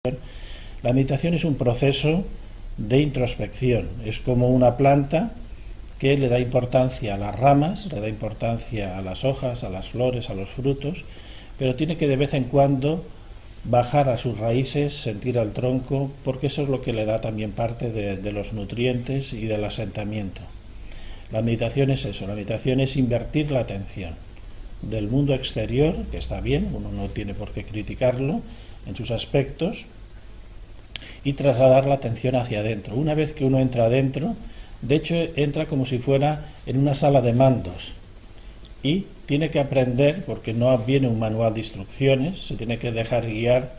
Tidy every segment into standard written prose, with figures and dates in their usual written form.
La meditación es un proceso de introspección, es como una planta que le da importancia a las ramas, le da importancia a las hojas, a las flores, a los frutos, pero tiene que de vez en cuando bajar a sus raíces, sentir al tronco, porque eso es lo que le da también parte de los nutrientes y del asentamiento. La meditación es eso, la meditación es invertir la atención del mundo exterior, que está bien, uno no tiene por qué criticarlo en sus aspectos, y trasladar la atención hacia adentro. Una vez que uno entra adentro, de hecho entra como si fuera en una sala de mandos y tiene que aprender, porque no viene un manual de instrucciones, se tiene que dejar guiar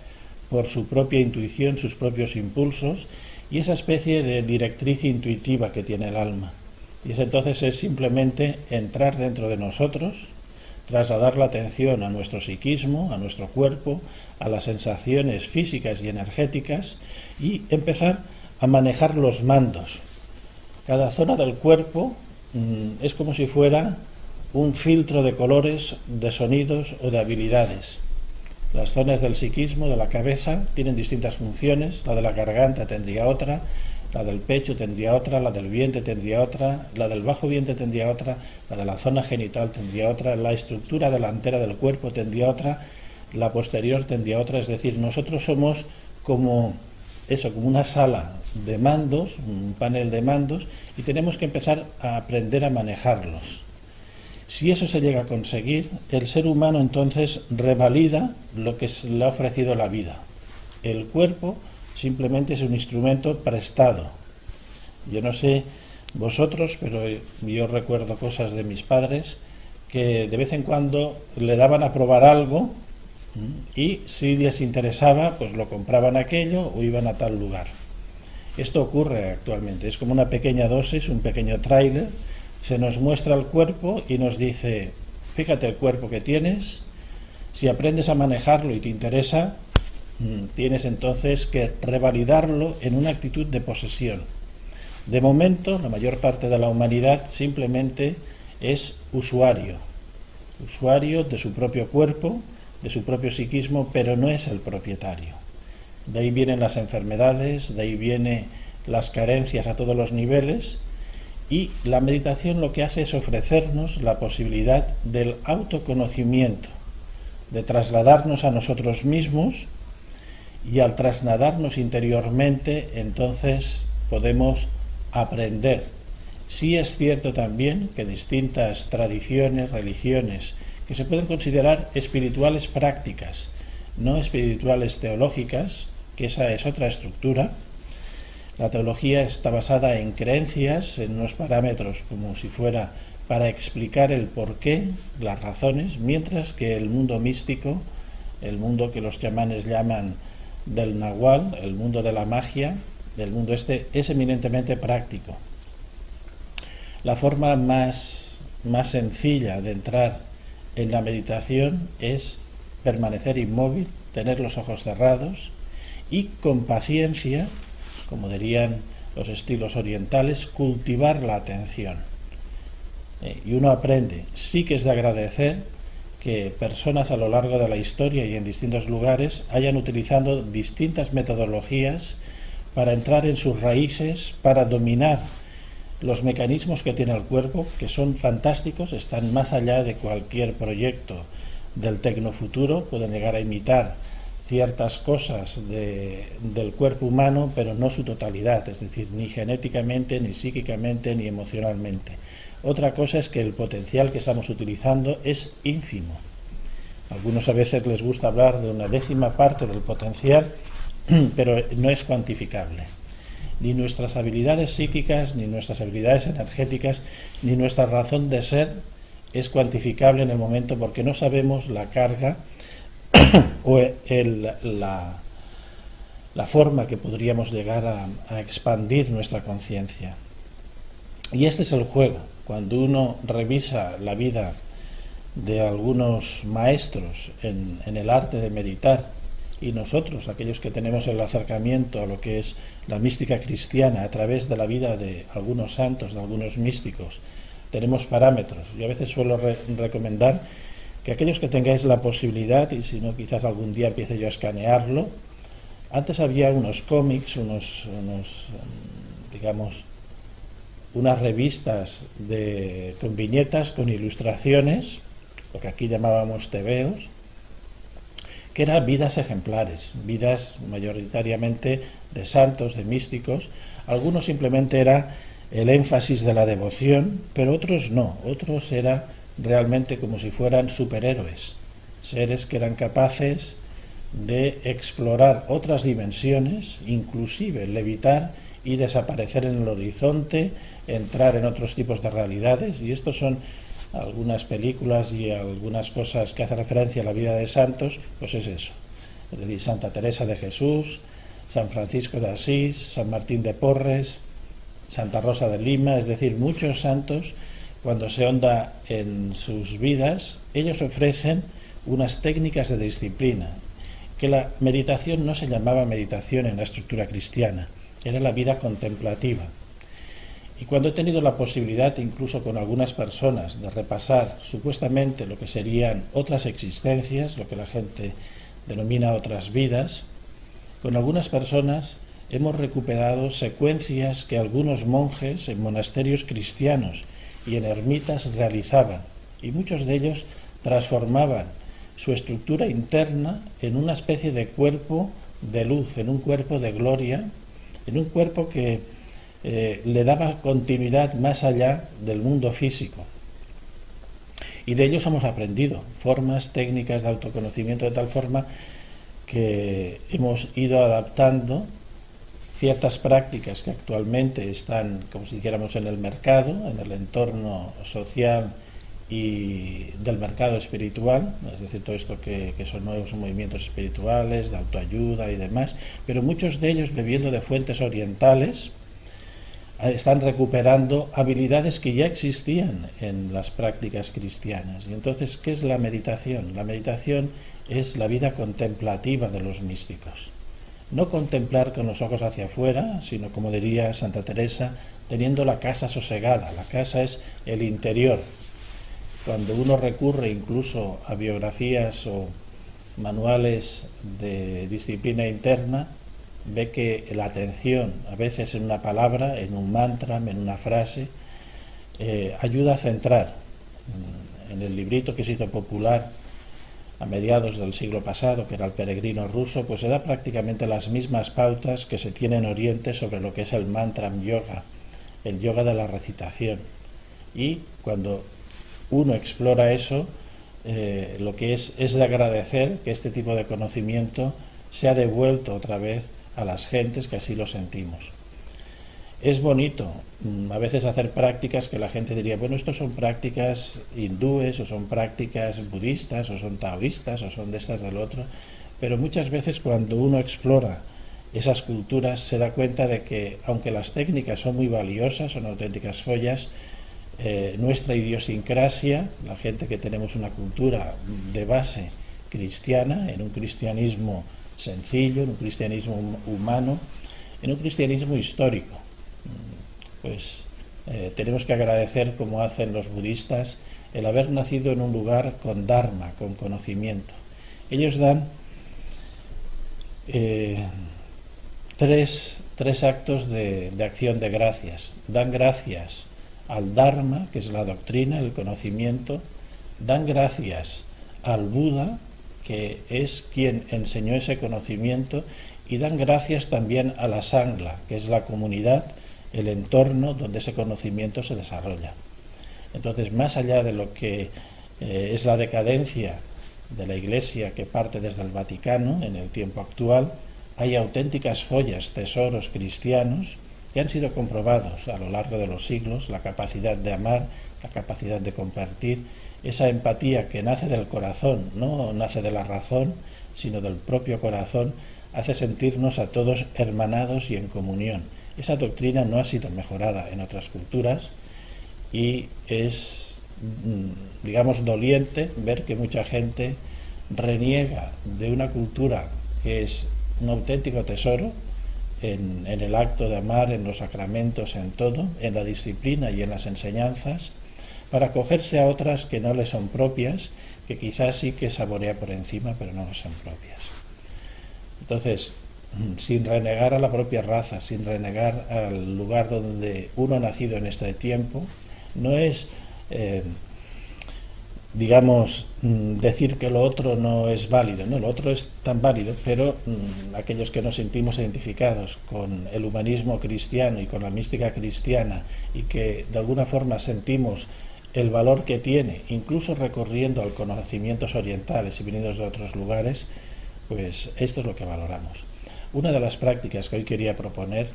por su propia intuición, sus propios impulsos y esa especie de directriz intuitiva que tiene el alma. Y entonces es simplemente entrar dentro de nosotros, trasladar la atención a nuestro psiquismo, a nuestro cuerpo, a las sensaciones físicas y energéticas y empezar a manejar los mandos. Cada zona del cuerpo es como si fuera un filtro de colores, de sonidos o de habilidades. Las zonas del psiquismo, de la cabeza, tienen distintas funciones, la de la garganta tendría otra, la del pecho tendría otra, la del vientre tendría otra, la del bajo vientre tendría otra, la de la zona genital tendría otra, la estructura delantera del cuerpo tendría otra, la posterior tendría otra, es decir, nosotros somos como eso, como una sala de mandos, un panel de mandos, y tenemos que empezar a aprender a manejarlos. Si eso se llega a conseguir, el ser humano entonces revalida lo que le ha ofrecido la vida. El cuerpo simplemente es un instrumento prestado. Yo no sé vosotros, pero yo recuerdo cosas de mis padres que de vez en cuando le daban a probar algo y si les interesaba, pues lo compraban aquello o iban a tal lugar. Esto ocurre actualmente, es como una pequeña dosis, un pequeño tráiler, se nos muestra el cuerpo y nos dice, fíjate el cuerpo que tienes, si aprendes a manejarlo y te interesa, tienes entonces que revalidarlo en una actitud de posesión. De momento, la mayor parte de la humanidad simplemente es usuario de su propio cuerpo, de su propio psiquismo, pero no es el propietario. De ahí vienen las enfermedades, de ahí vienen las carencias a todos los niveles, y la meditación lo que hace es ofrecernos la posibilidad del autoconocimiento, de trasladarnos a nosotros mismos, y al trasladarnos interiormente, entonces podemos aprender. Sí es cierto también que distintas tradiciones, religiones, que se pueden considerar espirituales prácticas, no espirituales teológicas, que esa es otra estructura. La teología está basada en creencias, en unos parámetros como si fuera para explicar el porqué, las razones, mientras que el mundo místico, el mundo que los chamanes llaman del Nahual, el mundo de la magia, del mundo este, es eminentemente práctico. La forma más sencilla de entrar en la meditación es permanecer inmóvil, tener los ojos cerrados y con paciencia, como dirían los estilos orientales, cultivar la atención. Y uno aprende, sí que es de agradecer que personas a lo largo de la historia y en distintos lugares hayan utilizado distintas metodologías para entrar en sus raíces, para dominar los mecanismos que tiene el cuerpo, que son fantásticos, están más allá de cualquier proyecto del tecnofuturo, pueden llegar a imitar ciertas cosas del cuerpo humano, pero no su totalidad, es decir, ni genéticamente, ni psíquicamente, ni emocionalmente. Otra cosa es que el potencial que estamos utilizando es ínfimo. A algunos a veces les gusta hablar de una 10ª parte del potencial, pero no es cuantificable. Ni nuestras habilidades psíquicas, ni nuestras habilidades energéticas, ni nuestra razón de ser es cuantificable en el momento porque no sabemos la carga o la forma que podríamos llegar a expandir nuestra conciencia. Y este es el juego. Cuando uno revisa la vida de algunos maestros en el arte de meditar, y nosotros, aquellos que tenemos el acercamiento a lo que es la mística cristiana a través de la vida de algunos santos, de algunos místicos, tenemos parámetros. Yo a veces suelo recomendar que aquellos que tengáis la posibilidad, y si no quizás algún día empiece yo a escanearlo, Antes había unos cómics, digamos, unas revistas con viñetas, con ilustraciones, lo que aquí llamábamos tebeos, que eran vidas ejemplares, vidas mayoritariamente de santos, de místicos. Algunos simplemente era el énfasis de la devoción, pero otros no, otros era realmente como si fueran superhéroes, seres que eran capaces de explorar otras dimensiones, inclusive levitar y desaparecer en el horizonte, entrar en otros tipos de realidades. Y estos son algunas películas y algunas cosas que hacen referencia a la vida de santos, pues es eso. Es decir, Santa Teresa de Jesús, San Francisco de Asís, San Martín de Porres, Santa Rosa de Lima, es decir, muchos santos, cuando se honda en sus vidas, ellos ofrecen unas técnicas de disciplina, que la meditación no se llamaba meditación en la estructura cristiana, era la vida contemplativa. Y cuando he tenido la posibilidad, incluso con algunas personas, de repasar supuestamente lo que serían otras existencias, lo que la gente denomina otras vidas, con algunas personas hemos recuperado secuencias que algunos monjes en monasterios cristianos y en ermitas realizaban, y muchos de ellos transformaban su estructura interna en una especie de cuerpo de luz, en un cuerpo de gloria, en un cuerpo que le daba continuidad más allá del mundo físico. Y de ellos hemos aprendido formas, técnicas de autoconocimiento, de tal forma que hemos ido adaptando ciertas prácticas que actualmente están, como si dijéramos, en el mercado, en el entorno social y del mercado espiritual, es decir, todo esto que son nuevos movimientos espirituales, de autoayuda y demás, pero muchos de ellos, bebiendo de fuentes orientales, están recuperando habilidades que ya existían en las prácticas cristianas. Y entonces, ¿qué es la meditación? La meditación es la vida contemplativa de los místicos. No contemplar con los ojos hacia afuera, sino, como diría Santa Teresa, teniendo la casa sosegada. La casa es el interior. Cuando uno recurre incluso a biografías o manuales de disciplina interna, ve que la atención, a veces en una palabra, en un mantra, en una frase, ayuda a centrar. En el librito que se hizo popular a mediados del siglo pasado, que era El peregrino ruso, pues se da prácticamente las mismas pautas que se tienen en Oriente sobre lo que es el mantra yoga, el yoga de la recitación. Y cuando uno explora eso, lo que es de agradecer que este tipo de conocimiento se ha devuelto otra vez a las gentes que así lo sentimos. Es bonito a veces hacer prácticas que la gente diría, bueno, esto son prácticas hindúes, o son prácticas budistas, o son taoístas, o son de estas del otro, pero muchas veces cuando uno explora esas culturas se da cuenta de que, aunque las técnicas son muy valiosas, son auténticas joyas, nuestra idiosincrasia, la gente que tenemos una cultura de base cristiana, en un cristianismo sencillo, en un cristianismo humano, en un cristianismo histórico, pues tenemos que agradecer, como hacen los budistas, el haber nacido en un lugar con dharma, con conocimiento. Ellos dan tres actos de acción de gracias. Dan gracias al dharma, que es la doctrina, el conocimiento. Dan gracias al Buda, que es quien enseñó ese conocimiento, y dan gracias también a la sangha, que es la comunidad, el entorno donde ese conocimiento se desarrolla. Entonces, más allá de lo que es la decadencia de la Iglesia que parte desde el Vaticano en el tiempo actual, hay auténticas joyas, tesoros cristianos que han sido comprobados a lo largo de los siglos, la capacidad de amar, la capacidad de compartir, esa empatía que nace del corazón, no nace de la razón, sino del propio corazón, hace sentirnos a todos hermanados y en comunión. Esa doctrina no ha sido mejorada en otras culturas y es, digamos, doliente ver que mucha gente reniega de una cultura que es un auténtico tesoro en el acto de amar, en los sacramentos, en todo, en la disciplina y en las enseñanzas, para acogerse a otras que no le son propias, que quizás sí que saborea por encima, pero no le son propias. Entonces, sin renegar a la propia raza, sin renegar al lugar donde uno ha nacido en este tiempo. No es, digamos, decir que lo otro no es válido, no, lo otro es tan válido, pero aquellos que nos sentimos identificados con el humanismo cristiano y con la mística cristiana y que de alguna forma sentimos el valor que tiene, incluso recurriendo a conocimientos orientales y viniendo de otros lugares, pues esto es lo que valoramos. Una de las prácticas que hoy quería proponer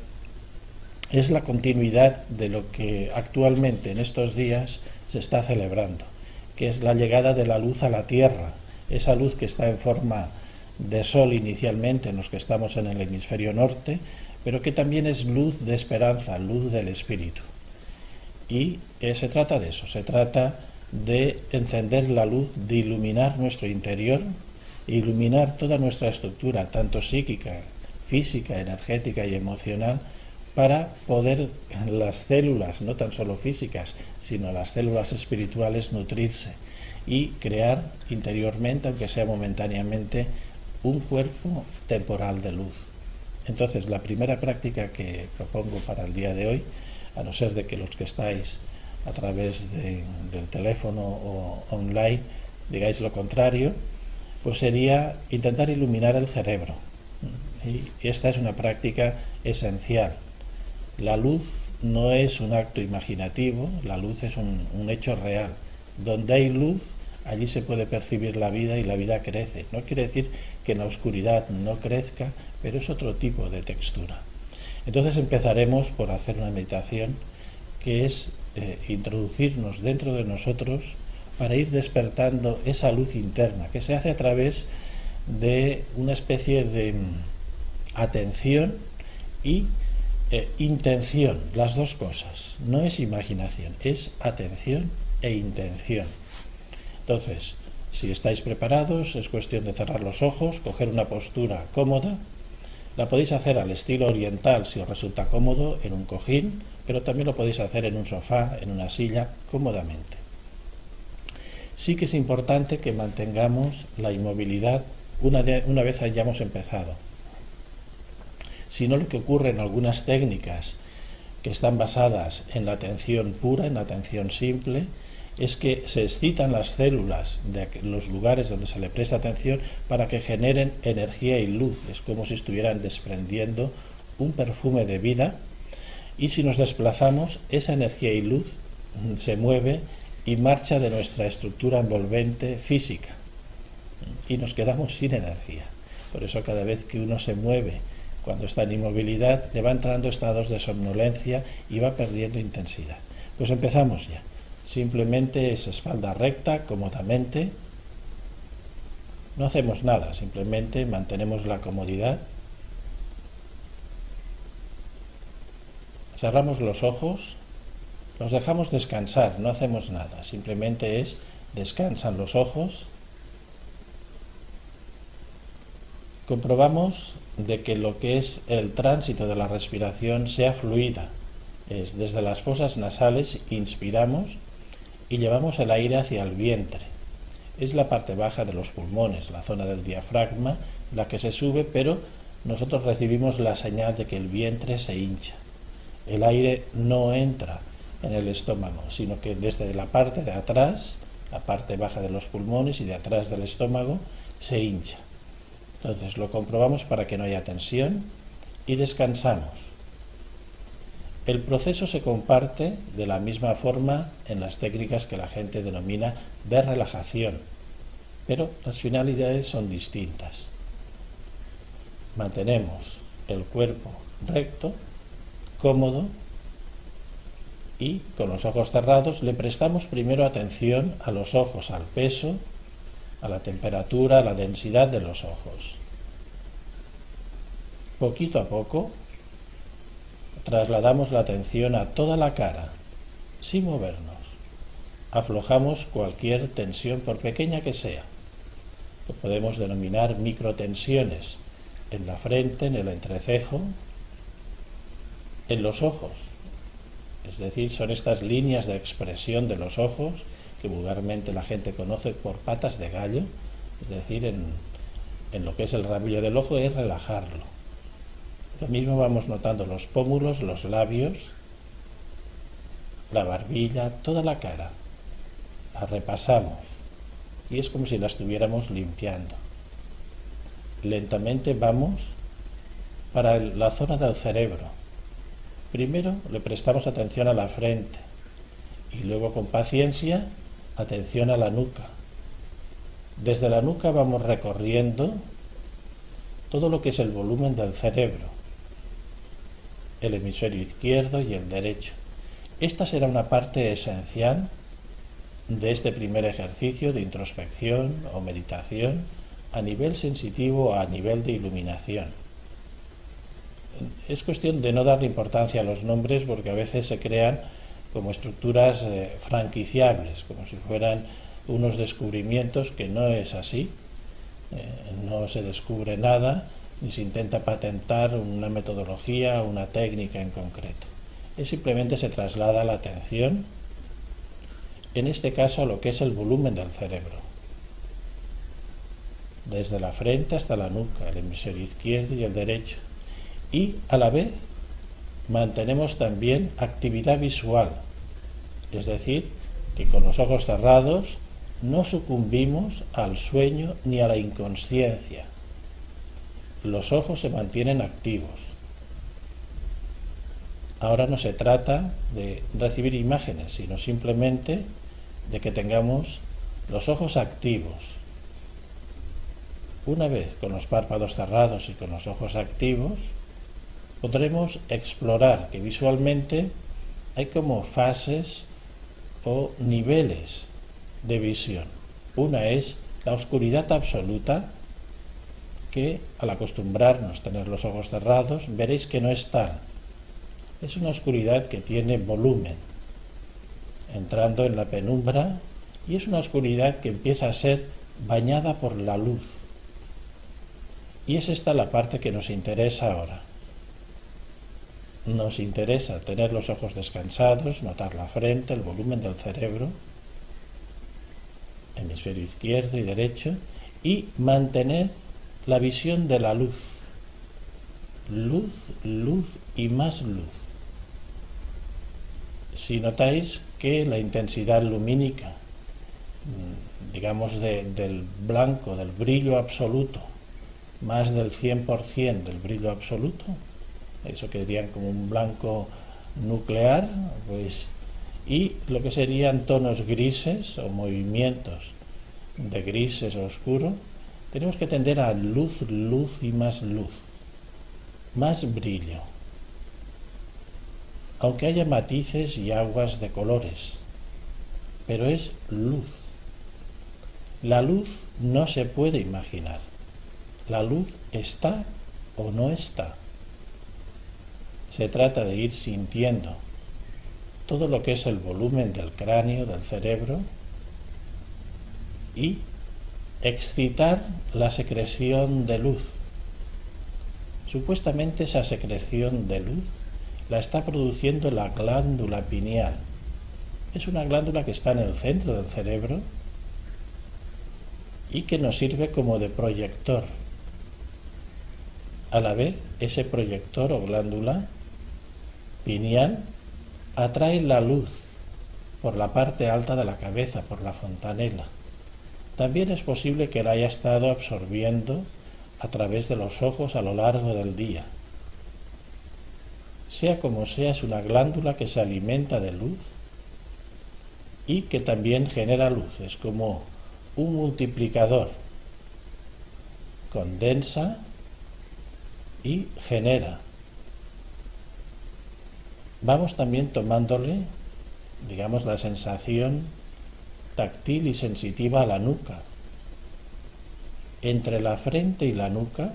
es la continuidad de lo que actualmente en estos días se está celebrando, que es la llegada de la luz a la Tierra, esa luz que está en forma de sol inicialmente en los que estamos en el hemisferio norte, pero que también es luz de esperanza, luz del espíritu. Y se trata de eso, se trata de encender la luz, de iluminar nuestro interior, iluminar toda nuestra estructura, tanto psíquica, física, energética y emocional, para poder las células, no tan solo físicas, sino las células espirituales, nutrirse y crear interiormente, aunque sea momentáneamente, un cuerpo temporal de luz. Entonces, la primera práctica que propongo para el día de hoy, a no ser de que los que estáis a través del teléfono o online digáis lo contrario, pues sería intentar iluminar el cerebro. Y esta es una práctica esencial. La luz no es un acto imaginativo, la luz es un hecho real. Donde hay luz, allí se puede percibir la vida y la vida crece. No quiere decir que en la oscuridad no crezca, pero es otro tipo de textura. Entonces empezaremos por hacer una meditación que es introducirnos dentro de nosotros para ir despertando esa luz interna, que se hace a través de una especie de atención y intención, las dos cosas. No es imaginación, es atención e intención. Entonces, si estáis preparados, es cuestión de cerrar los ojos, coger una postura cómoda. La podéis hacer al estilo oriental si os resulta cómodo, en un cojín, pero también lo podéis hacer en un sofá, en una silla, cómodamente. Sí que es importante que mantengamos la inmovilidad una vez hayamos empezado. Si no, lo que ocurre en algunas técnicas que están basadas en la atención pura, en la atención simple, es que se excitan las células de los lugares donde se le presta atención para que generen energía y luz. Es como si estuvieran desprendiendo un perfume de vida, y si nos desplazamos, esa energía y luz se mueve y marcha de nuestra estructura envolvente física y nos quedamos sin energía. Por eso cada vez que uno se mueve cuando está en inmovilidad, le va entrando estados de somnolencia y va perdiendo intensidad. Pues empezamos ya. Simplemente es espalda recta, cómodamente. No hacemos nada, simplemente mantenemos la comodidad. Cerramos los ojos, los dejamos descansar, no hacemos nada, simplemente descansan los ojos. Comprobamos de que lo que es el tránsito de la respiración sea fluida. Es desde las fosas nasales inspiramos y llevamos el aire hacia el vientre. Es la parte baja de los pulmones, la zona del diafragma, la que se sube, pero nosotros recibimos la señal de que el vientre se hincha. El aire no entra en el estómago, sino que desde la parte de atrás, la parte baja de los pulmones y de atrás del estómago, se hincha. Entonces lo comprobamos para que no haya tensión y descansamos. El proceso se comparte de la misma forma en las técnicas que la gente denomina de relajación, pero las finalidades son distintas. Mantenemos el cuerpo recto, cómodo, y con los ojos cerrados le prestamos primero atención a los ojos, al peso, a la temperatura, a la densidad de los ojos. Poquito a poco trasladamos la atención a toda la cara, sin movernos. Aflojamos cualquier tensión, por pequeña que sea. Lo podemos denominar microtensiones en la frente, en el entrecejo, en los ojos. Es decir, son estas líneas de expresión de los ojos que vulgarmente la gente conoce por patas de gallo. Es decir, en lo que es el rabillo del ojo es relajarlo. Lo mismo vamos notando los pómulos, los labios, la barbilla, toda la cara. La repasamos y es como si la estuviéramos limpiando. Lentamente vamos para la zona del cerebro. Primero le prestamos atención a la frente y luego con paciencia atención a la nuca. Desde la nuca vamos recorriendo todo lo que es el volumen del cerebro, el hemisferio izquierdo y el derecho. Esta será una parte esencial de este primer ejercicio de introspección o meditación a nivel sensitivo o a nivel de iluminación. Es cuestión de no darle importancia a los nombres porque a veces se crean como estructuras franquiciables, como si fueran unos descubrimientos, que no es así. No se descubre nada ni se intenta patentar una metodología o una técnica en concreto. Simplemente se traslada la atención, en este caso, a lo que es el volumen del cerebro, desde la frente hasta la nuca, el hemisferio izquierdo y el derecho, y a la vez mantenemos también actividad visual, es decir, que con los ojos cerrados no sucumbimos al sueño ni a la inconsciencia. Los ojos se mantienen activos. Ahora no se trata de recibir imágenes, sino simplemente de que tengamos los ojos activos. Una vez con los párpados cerrados y con los ojos activos, podremos explorar que visualmente hay como fases o niveles de visión. Una es la oscuridad absoluta, que al acostumbrarnos a tener los ojos cerrados veréis que no es tal. Es una oscuridad que tiene volumen, entrando en la penumbra, y es una oscuridad que empieza a ser bañada por la luz. Y es esta la parte que nos interesa ahora. Nos interesa tener los ojos descansados, notar la frente, el volumen del cerebro, hemisferio izquierdo y derecho, y mantener la visión de la luz. Luz, luz y más luz. Si notáis que la intensidad lumínica, digamos del blanco, del brillo absoluto, más del 100% del brillo absoluto, eso que dirían como un blanco nuclear, pues, y lo que serían tonos grises o movimientos de grises oscuro, tenemos que tender a luz, luz y más luz, más brillo, aunque haya matices y aguas de colores, pero es luz. La luz no se puede imaginar. La luz está o no está. Se trata de ir sintiendo todo lo que es el volumen del cráneo, del cerebro, y excitar la secreción de luz. Supuestamente esa secreción de luz la está produciendo la glándula pineal. Es una glándula que está en el centro del cerebro y que nos sirve como de proyector. A la vez, ese proyector o glándula pineal atrae la luz por la parte alta de la cabeza, por la fontanela. También es posible que la haya estado absorbiendo a través de los ojos a lo largo del día. Sea como sea, es una glándula que se alimenta de luz y que también genera luz. Es como un multiplicador. Condensa y genera. Vamos también tomándole, digamos, la sensación táctil y sensitiva a la nuca. Entre la frente y la nuca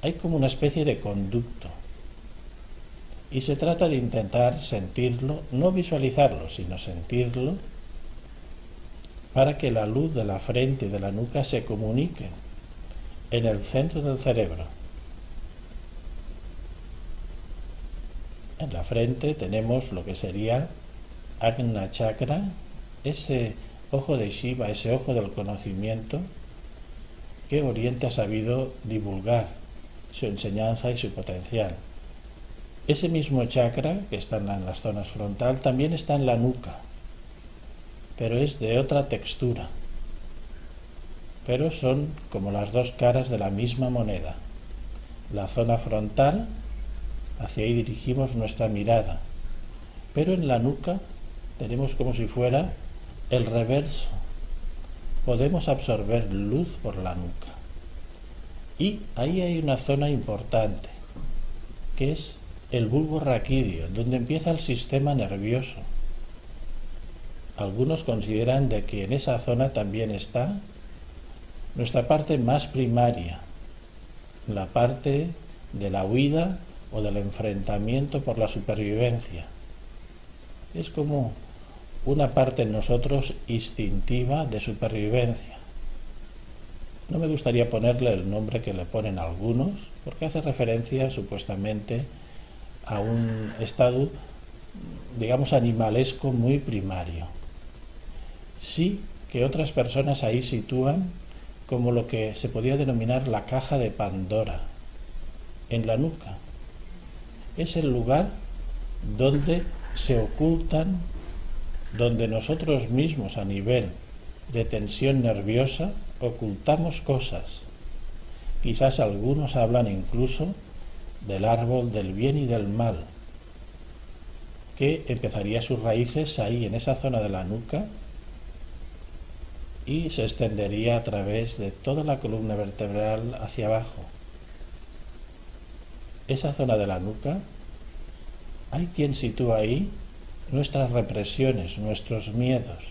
hay como una especie de conducto. Y se trata de intentar sentirlo, no visualizarlo, sino sentirlo, para que la luz de la frente y de la nuca se comuniquen en el centro del cerebro. En la frente tenemos lo que sería Ajna Chakra, ese ojo de Shiva, ese ojo del conocimiento que Oriente ha sabido divulgar su enseñanza y su potencial. Ese mismo chakra que está en las zonas frontal también está en la nuca, pero es de otra textura. Pero son como las dos caras de la misma moneda. La zona frontal, hacia ahí dirigimos nuestra mirada, pero en la nuca tenemos como si fuera el reverso. Podemos absorber luz por la nuca. Y ahí hay una zona importante, que es el bulbo raquídeo, donde empieza el sistema nervioso. Algunos consideran de que en esa zona también está nuestra parte más primaria, la parte de la huida o del enfrentamiento por la supervivencia. Es como una parte en nosotros instintiva de supervivencia. No me gustaría ponerle el nombre que le ponen algunos, porque hace referencia supuestamente a un estado, digamos, animalesco muy primario. Sí que otras personas ahí sitúan como lo que se podría denominar la caja de Pandora, en la nuca. Es el lugar donde se ocultan, donde nosotros mismos a nivel de tensión nerviosa ocultamos cosas. Quizás algunos hablan incluso del árbol del bien y del mal, que empezaría sus raíces ahí en esa zona de la nuca y se extendería a través de toda la columna vertebral hacia abajo. Esa zona de la nuca, hay quien sitúa ahí nuestras represiones, nuestros miedos,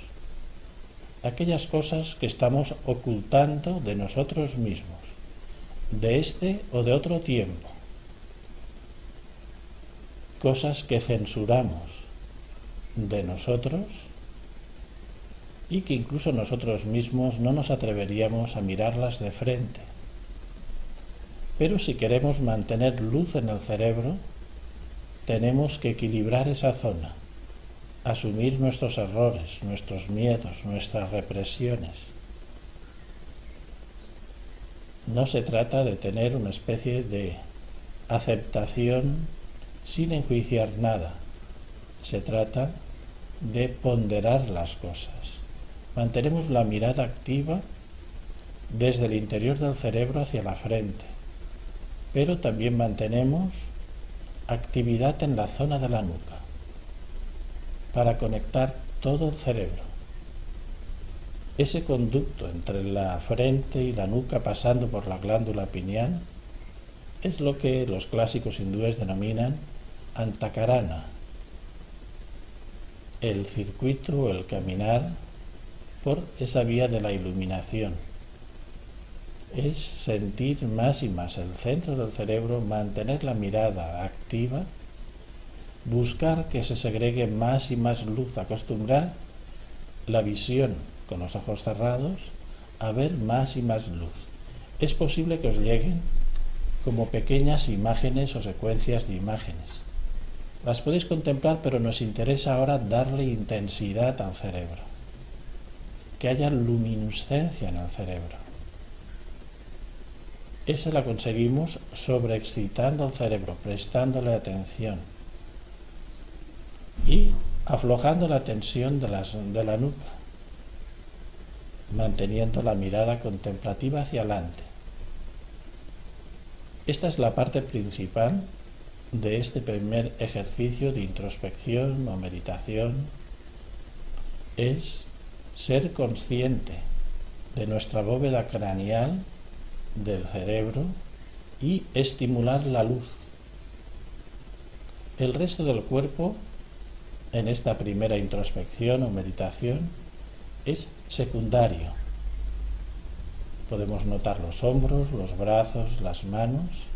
aquellas cosas que estamos ocultando de nosotros mismos, de este o de otro tiempo, cosas que censuramos de nosotros y que incluso nosotros mismos no nos atreveríamos a mirarlas de frente. Pero si queremos mantener luz en el cerebro, tenemos que equilibrar esa zona, asumir nuestros errores, nuestros miedos, nuestras represiones. No se trata de tener una especie de aceptación sin enjuiciar nada. Se trata de ponderar las cosas. Mantenemos la mirada activa desde el interior del cerebro hacia la frente, pero también mantenemos actividad en la zona de la nuca para conectar todo el cerebro. Ese conducto entre la frente y la nuca pasando por la glándula pineal es lo que los clásicos hindúes denominan Antakarana, el circuito o el caminar por esa vía de la iluminación. Es sentir más y más el centro del cerebro, mantener la mirada activa, buscar que se segregue más y más luz, acostumbrar la visión con los ojos cerrados a ver más y más luz. Es posible que os lleguen como pequeñas imágenes o secuencias de imágenes. Las podéis contemplar, pero nos interesa ahora darle intensidad al cerebro, que haya luminiscencia en el cerebro. Esa la conseguimos sobreexcitando el cerebro, prestándole atención y aflojando la tensión de la nuca, manteniendo la mirada contemplativa hacia adelante. Esta es la parte principal de este primer ejercicio de introspección o meditación, es ser consciente de nuestra bóveda craneal, del cerebro, y estimular la luz. El resto del cuerpo, en esta primera introspección o meditación, es secundario. Podemos notar los hombros, los brazos, las manos,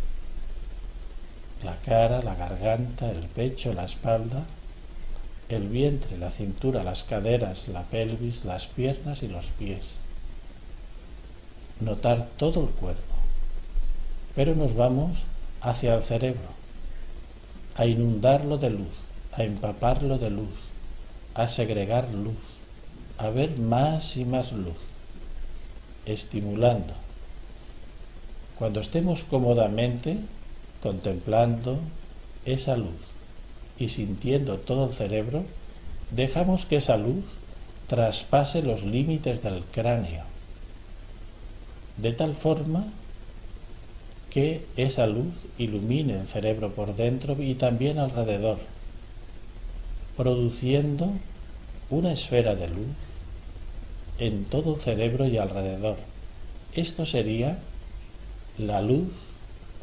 la cara, la garganta, el pecho, la espalda, el vientre, la cintura, las caderas, la pelvis, las piernas y los pies. Notar todo el cuerpo. Pero nos vamos hacia el cerebro, a inundarlo de luz, a empaparlo de luz, a segregar luz, a ver más y más luz, estimulando. Cuando estemos cómodamente contemplando esa luz y sintiendo todo el cerebro, dejamos que esa luz traspase los límites del cráneo, de tal forma que esa luz ilumine el cerebro por dentro y también alrededor, produciendo una esfera de luz en todo el cerebro y alrededor. Esto sería la luz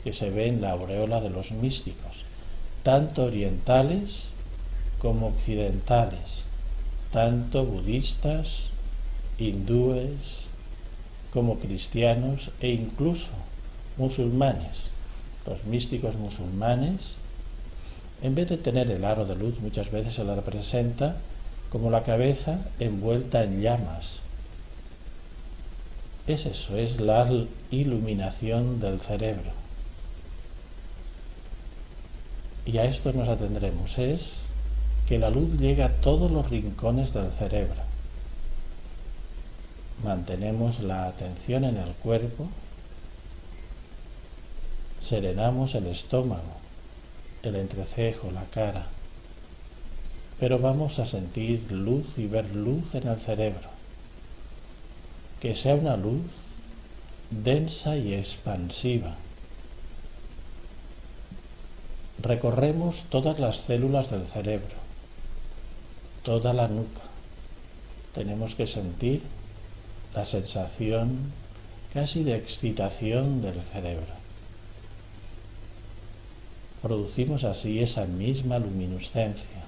que se ve en la aureola de los místicos, tanto orientales como occidentales, tanto budistas, hindúes, como cristianos e incluso musulmanes. Los místicos musulmanes, en vez de tener el aro de luz, muchas veces se la representa como la cabeza envuelta en llamas. Es eso, es la iluminación del cerebro. Y a esto nos atendremos, es que la luz llega a todos los rincones del cerebro. Mantenemos la atención en el cuerpo, serenamos el estómago, el entrecejo, la cara, pero vamos a sentir luz y ver luz en el cerebro, que sea una luz densa y expansiva. Recorremos todas las células del cerebro, toda la nuca. Tenemos que sentir la sensación casi de excitación del cerebro. Producimos así esa misma luminiscencia.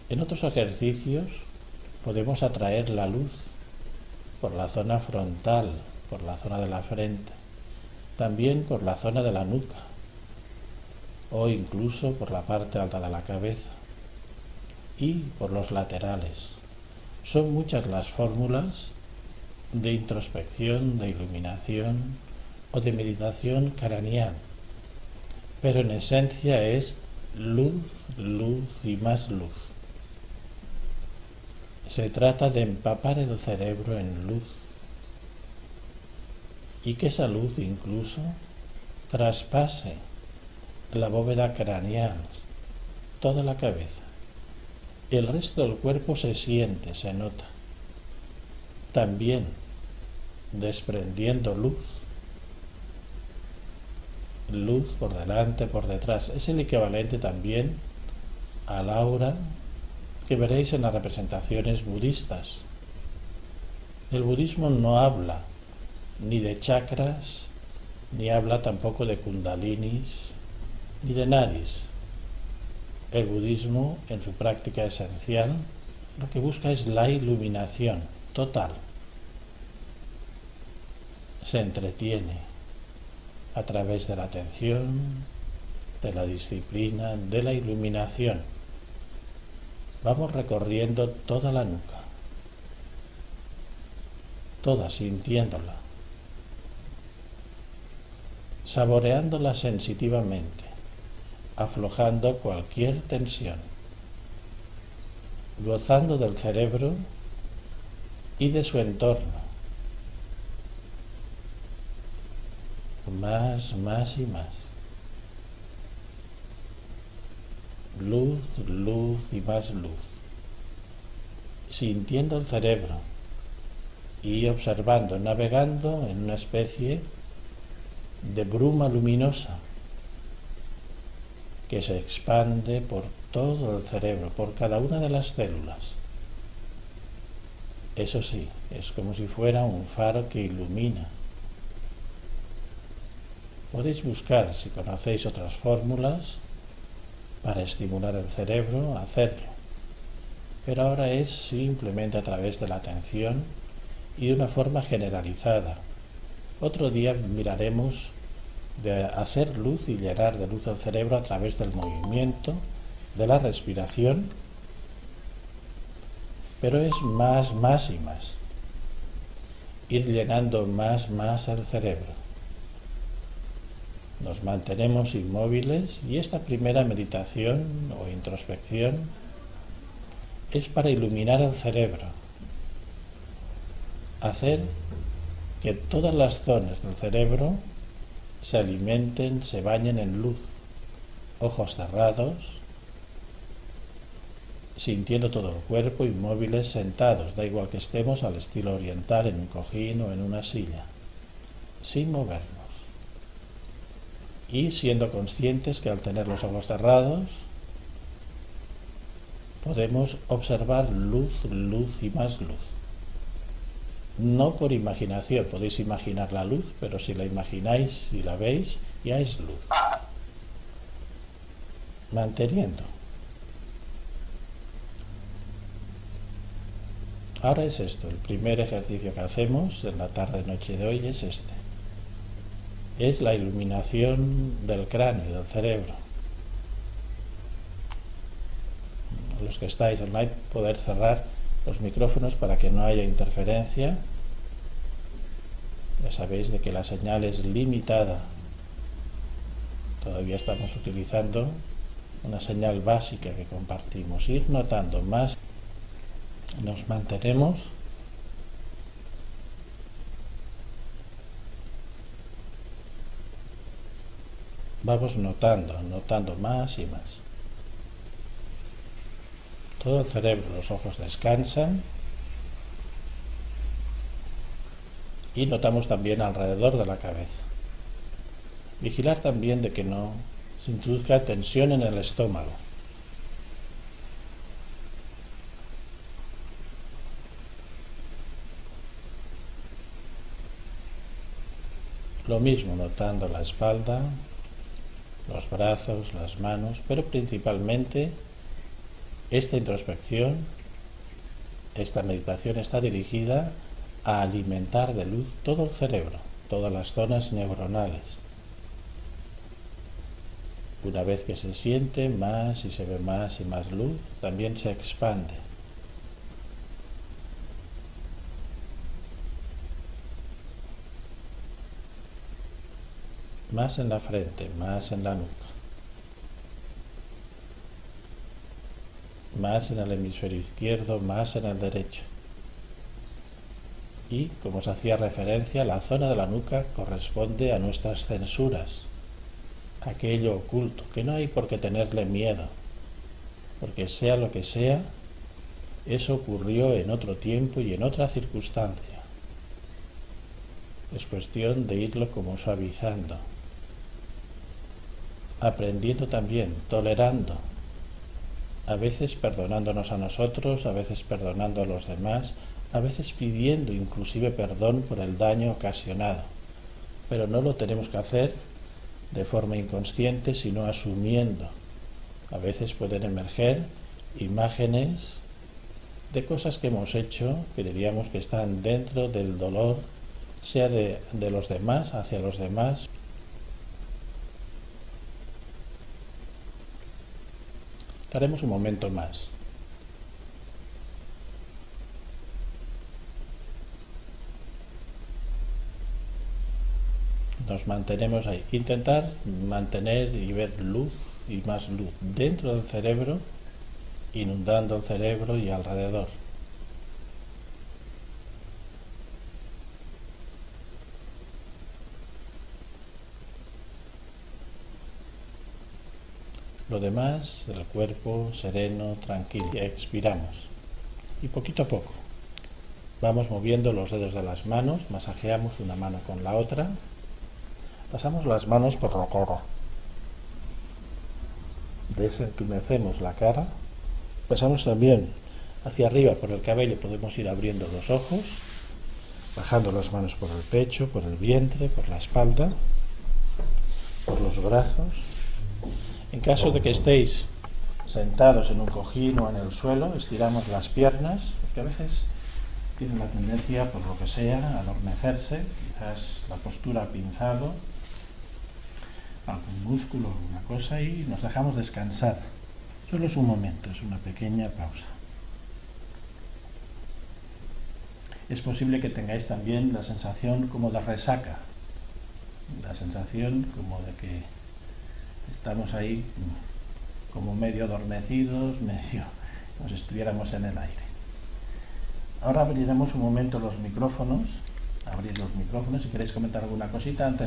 En otros ejercicios podemos atraer la luz por la zona frontal, por la zona de la frente, también por la zona de la nuca o incluso por la parte alta de la cabeza y por los laterales. Son muchas las fórmulas de introspección, de iluminación o de meditación craneal, pero en esencia es luz, luz y más luz. Se trata de empapar el cerebro en luz y que esa luz incluso traspase la bóveda craneal, toda la cabeza. El resto del cuerpo se siente, se nota. También desprendiendo luz, luz por delante, por detrás. Es el equivalente también al aura que veréis en las representaciones budistas. El budismo no habla ni de chakras, ni habla tampoco de kundalinis, ni de nadis. El budismo, en su práctica esencial, lo que busca es la iluminación total. Se entretiene a través de la atención, de la disciplina, de la iluminación. Vamos recorriendo toda la nuca, toda sintiéndola, saboreándola sensitivamente, aflojando cualquier tensión, gozando del cerebro y de su entorno. Más y más. Luz, luz y más luz. Sintiendo el cerebro y observando, navegando en una especie de bruma luminosa que se expande por todo el cerebro, por cada una de las células. Eso sí, es como si fuera un faro que ilumina. Podéis buscar, si conocéis otras fórmulas para estimular el cerebro, hacerlo. Pero ahora es simplemente a través de la atención y de una forma generalizada. Otro día miraremos de hacer luz y llenar de luz el cerebro a través del movimiento, de la respiración, pero es más y más. Ir llenando más el cerebro. Nos mantenemos inmóviles y esta primera meditación o introspección es para iluminar el cerebro, hacer que todas las zonas del cerebro se alimenten, se bañen en luz, ojos cerrados, sintiendo todo el cuerpo, inmóviles, sentados, da igual que estemos al estilo oriental, en un cojín o en una silla, sin movernos. Y siendo conscientes que al tener los ojos cerrados, podemos observar luz, luz y más luz. No por imaginación, podéis imaginar la luz, pero si la imagináis, si la veis, ya es luz. Manteniendo. Ahora es esto, el primer ejercicio que hacemos en la tarde-noche de hoy es este. Es la iluminación del cráneo, del cerebro. Los que estáis online, poder cerrar los micrófonos para que no haya interferencia. Ya sabéis de que la señal es limitada. Todavía estamos utilizando una señal básica que compartimos. Ir notando más. Nos mantenemos. Vamos notando más y más. Todo el cerebro, los ojos descansan y notamos también alrededor de la cabeza. Vigilar también de que no se introduzca tensión en el estómago. Lo mismo, notando la espalda, los brazos, las manos, pero principalmente esta introspección, esta meditación está dirigida a alimentar de luz todo el cerebro, todas las zonas neuronales. Una vez que se siente más y se ve más y más luz, también se expande. Más en la frente, más en la nuca. Más en el hemisferio izquierdo, más en el derecho. Y, como os hacía referencia, la zona de la nuca corresponde a nuestras censuras, aquello oculto, que no hay por qué tenerle miedo, porque sea lo que sea, eso ocurrió en otro tiempo y en otra circunstancia. Es cuestión de irlo como suavizando, aprendiendo también, tolerando, a veces perdonándonos a nosotros, a veces perdonando a los demás, a veces pidiendo inclusive perdón por el daño ocasionado. Pero no lo tenemos que hacer de forma inconsciente, sino asumiendo. A veces pueden emerger imágenes de cosas que hemos hecho que diríamos que están dentro del dolor, sea de los demás, hacia los demás. Haremos un momento más. Nos mantenemos ahí. Intentar mantener y ver luz y más luz dentro del cerebro, inundando el cerebro y alrededor. Lo demás, el cuerpo sereno, tranquilo. Y expiramos. Y poquito a poco vamos moviendo los dedos de las manos, masajeamos una mano con la otra, pasamos las manos por la cara, desentumecemos la cara, pasamos también hacia arriba por el cabello, podemos ir abriendo los ojos, bajando las manos por el pecho, por el vientre, por la espalda, por los brazos. En caso de que estéis sentados en un cojín o en el suelo, estiramos las piernas, porque a veces tienen la tendencia, por lo que sea, a adormecerse, quizás la postura ha pinzado, algún músculo, alguna cosa, y nos dejamos descansar. Solo es un momento, es una pequeña pausa. Es posible que tengáis también la sensación como de resaca, la sensación como de que estamos ahí como medio adormecidos, medio como si estuviéramos en el aire. Ahora abriremos un momento los micrófonos abrir los micrófonos si queréis comentar alguna cosita antes.